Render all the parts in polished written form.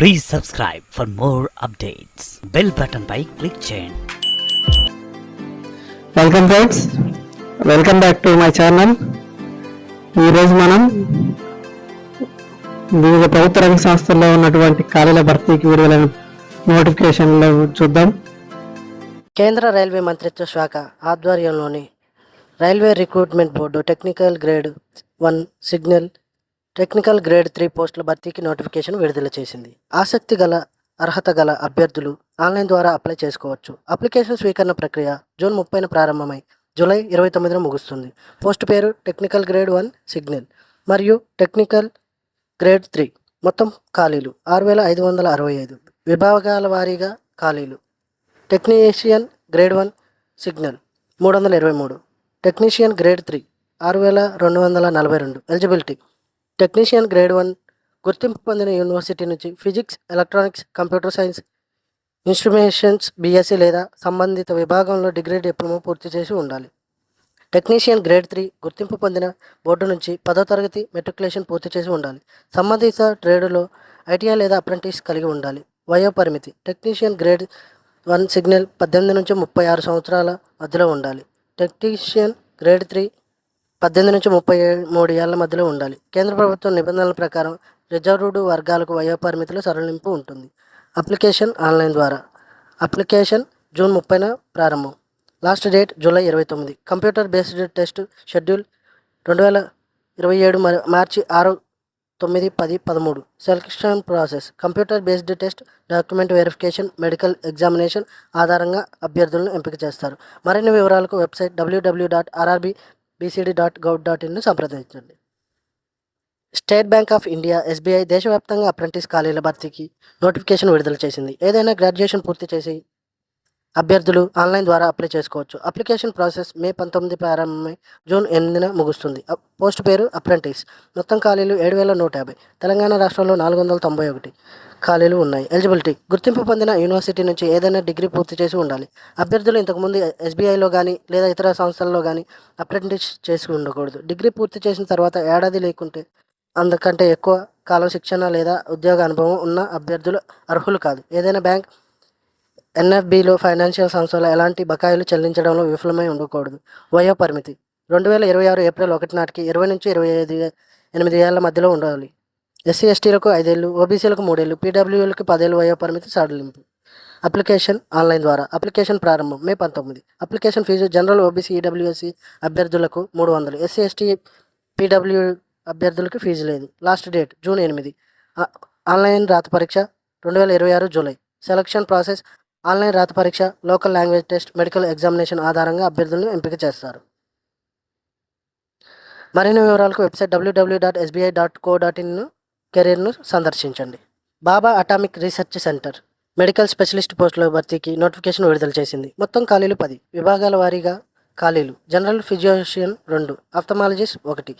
Please subscribe for more updates. Bell button pi click చేయండి. Welcome friends, welcome back to my channel. ఈరోజు మనం వివిధ ప్రభుత్వ రంగ సంస్థల్లో ఉన్నటువంటి ఖాళీల భర్తీకి విడుదల నోటిఫికేషన్లు చూద్దాం. కేంద్ర రైల్వే మంత్రిత్వ శాఖ ఆధ్వర్యంలోని railway recruitment board technical grade 1 signal, technical grade 3 పోస్టుల భర్తీకి నోటిఫికేషన్ విడుదల చేసింది. ఆసక్తి గల అర్హత గల అభ్యర్థులు ఆన్లైన్ ద్వారా అప్లై చేసుకోవచ్చు. అప్లికేషన్ స్వీకరణ ప్రక్రియ జూన్ 30న ప్రారంభమై జూలై 29న ముగుస్తుంది. పోస్టు పేరు టెక్నికల్ గ్రేడ్ 1 సిగ్నల్ మరియు టెక్నికల్ గ్రేడ్ 3. మొత్తం ఖాళీలు 6565. విభాగాల వారీగా ఖాళీలు: technician grade 1 signal 323, technician grade 3 6242. Eligibility: technician grade 1 గుర్తింపు పొందిన యూనివర్సిటీ నుంచి physics, electronics, computer science, instrumentations BSc లేదా సంబంధిత విభాగంలో డిగ్రీ, డిప్లొమా పూర్తి చేసి ఉండాలి. టెక్నీషియన్ గ్రేడ్ 3 గుర్తింపు పొందిన బోర్డు నుంచి 10వ తరగతి మెట్రికులేషన్ పూర్తి చేసి ఉండాలి. సంబంధిత ట్రేడులో ఐటీఐ లేదా అప్రెంటిస్ కలిగి ఉండాలి. వయో పరిమితి: టెక్నీషియన్ గ్రేడ్ 1 సిగ్నల్ 18 నుంచి 36 సంవత్సరాల మధ్యలో ఉండాలి. టెక్నీషియన్ గ్రేడ్ 3 18 నుంచి 33 ఏళ్ల మధ్యలో ఉండాలి. కేంద్ర ప్రభుత్వం నిబంధనల ప్రకారం రిజర్వ్డ్ వర్గాలకు వయో పరిమితిలో సడలింపు ఉంటుంది. అప్లికేషన్ ఆన్లైన్ ద్వారా. అప్లికేషన్ జూన్ 30న ప్రారంభం. Last date July 29. Computer based test schedule 2027 మార్చి 6, 9, 10, 13. Selection process: computer based test, document verification, medical examination ఆధారంగా అభ్యర్థులను ఎంపిక చేస్తారు. మరిన్ని వివరాలకు వెబ్సైట్ www.rrbcd.gov.in సంప్రదించండి. State bank of India SBI దేశవ్యాప్తంగా అప్రెంటిస్ ఖాళీల భర్తీకి నోటిఫికేషన్ విడుదల చేసింది. ఏదైనా గ్రాడ్యుయేషన్ పూర్తి చేసి అభ్యర్థులు ఆన్లైన్ ద్వారా అప్లై చేసుకోవచ్చు. అప్లికేషన్ ప్రాసెస్ మే 19 ప్రారంభమై జూన్ 8న ముగుస్తుంది. పోస్ట్ పేరు అప్రెంటిస్. మొత్తం ఖాళీలు 7150. తెలంగాణ రాష్ట్రంలో 491 ఖాళీలు ఉన్నాయి. ఎలిజిబిలిటీ: గుర్తింపు పొందిన యూనివర్సిటీ నుంచి ఏదైనా డిగ్రీ పూర్తి చేసి ఉండాలి. అభ్యర్థులు ఇంతకుముందు ఎస్బీఐలో కానీ లేదా ఇతర సంస్థల్లో కానీ అప్రెంటిస్ చేసి ఉండకూడదు. డిగ్రీ పూర్తి చేసిన తర్వాత ఏడాది లేకుంటే అంతకంటే ఎక్కువ కాలం శిక్షణ లేదా ఉద్యోగ అనుభవం ఉన్న అభ్యర్థులు అర్హులు కాదు. ఏదైనా బ్యాంక్, ఎన్ఎఫ్బిలో, ఫైనాన్షియల్ సంస్థలో ఎలాంటి బకాయిలు చెల్లించడంలో విఫలమై ఉండకూడదు. వయో పరిమితి: 2026 ఏప్రిల్ 1 నాటికి 20 నుంచి 28 ఏళ్ల మధ్యలో ఉండాలి. ఎస్సీ ఎస్టీలకు 5 ఏళ్ళు, ఓబీసీలకు 3 ఏళ్ళు, పీడబ్ల్యూలకు 10 ఏళ్ళు వయో పరిమితి సడలింపు. అప్లికేషన్ ఆన్లైన్ ద్వారా. అప్లికేషన్ ప్రారంభం మే 19. అప్లికేషన్ ఫీజు జనరల్, ఓబీసీ, ఈడబ్ల్యూఎస్సీ అభ్యర్థులకు 300, ఎస్సీ ఎస్టీ పీడబ్ల్యూ అభ్యర్థులకు ఫీజు లేదు. Last date June 8. ఆన్లైన్ రాత పరీక్ష 2026 జూలై. సెలక్షన్ ప్రాసెస్: ఆన్లైన్ రాత పరీక్ష, local language test, medical examination ఆధారంగా అభ్యర్థులను ఎంపిక చేస్తారు. మరిన్ని వివరాలకు వెబ్సైట్ www.sbi.co.in కెరీర్ను సందర్శించండి. Bhabha atomic research centre medical specialist పోస్టుల భర్తీకి నోటిఫికేషన్ విడుదల చేసింది. మొత్తం ఖాళీలు 10. విభాగాల వారీగా ఖాళీలు: general physician 2, ophthalmologist 1,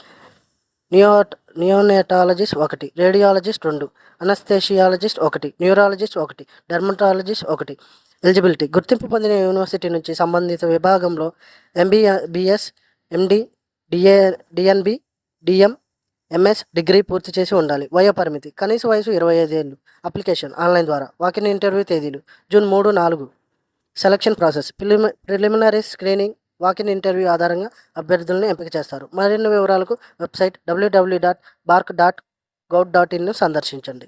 నియోనేటాలజిస్ట్ 1, radiologist 2, అనస్థేషియాలజిస్ట్ 1, neurologist 1, dermatologist 1. Eligibility: గుర్తింపు పొందిన యూనివర్సిటీ నుంచి సంబంధిత విభాగంలో ఎంబీబీఎస్, ఎండి, డిఎన్బి, డిఎం, ఎంఎస్ డిగ్రీ పూర్తి చేసి ఉండాలి. వయో పరిమితి: కనీస వయసు 25 ఏళ్ళు. అప్లికేషన్ ఆన్లైన్ ద్వారా. వాకిన్ ఇంటర్వ్యూ తేదీలు June 3, 4. Selection process: preliminary screening, walk in interview ఆధారంగా అభ్యర్థులను ఎంపిక చేస్తారు. మరిన్ని వివరాలకు వెబ్సైట్ www.bark.gov.in సందర్శించండి.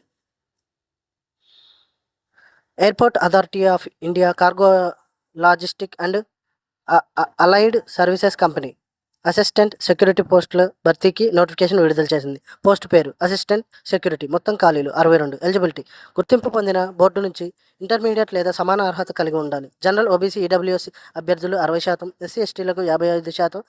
Airport authority of India cargo logistic and allied services company assistant security పోస్టుల భర్తీకి నోటిఫికేషన్ విడుదల చేసింది. పోస్ట్ పేరు అసిస్టెంట్ సెక్యూరిటీ. మొత్తం ఖాళీలు 62. ఎలిజిబిలిటీ: గుర్తింపు పొందిన బోర్డు నుంచి ఇంటర్మీడియట్ లేదా సమాన అర్హత కలిగి ఉండాలి. జనరల్, ఓబీసీ, ఈడబ్ల్యూఎస్ అభ్యర్థులు 60%, ఎస్సీ ఎస్టీలకు 55%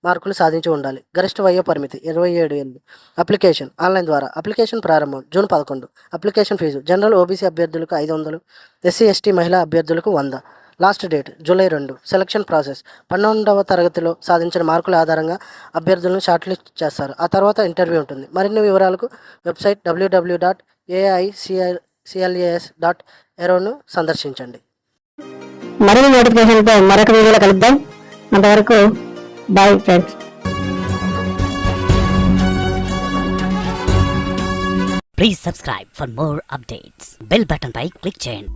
మార్కులు సాధించి ఉండాలి. గరిష్ట వయో పరిమితి 27 ఏళ్ళు. అప్లికేషన్ ఆన్లైన్ ద్వారా. అప్లికేషన్ ప్రారంభం June 11. Application fee general, OBC అభ్యర్థులకు 500, ఎస్సీ ఎస్టీ మహిళా అభ్యర్థులకు 100. Last date July 2. Selection process: 12వ తరగతిలో సాధించిన మార్కుల ఆధారంగా అభ్యర్థులను షార్ట్ లిస్ట్ చేస్తారు. ఆ తర్వాత ఇంటర్వ్యూ ఉంటుంది. మరిన్ని వివరాలకు వెబ్సైట్ www.aiclas.aero సందర్శించండి. మరిన్ని నోటిఫికేషన్తో మరొక వీడియోలో కలుద్దాం. అంతవరకు bye friends. Please subscribe for more updates. Bell button పై క్లిక్ చేయండి.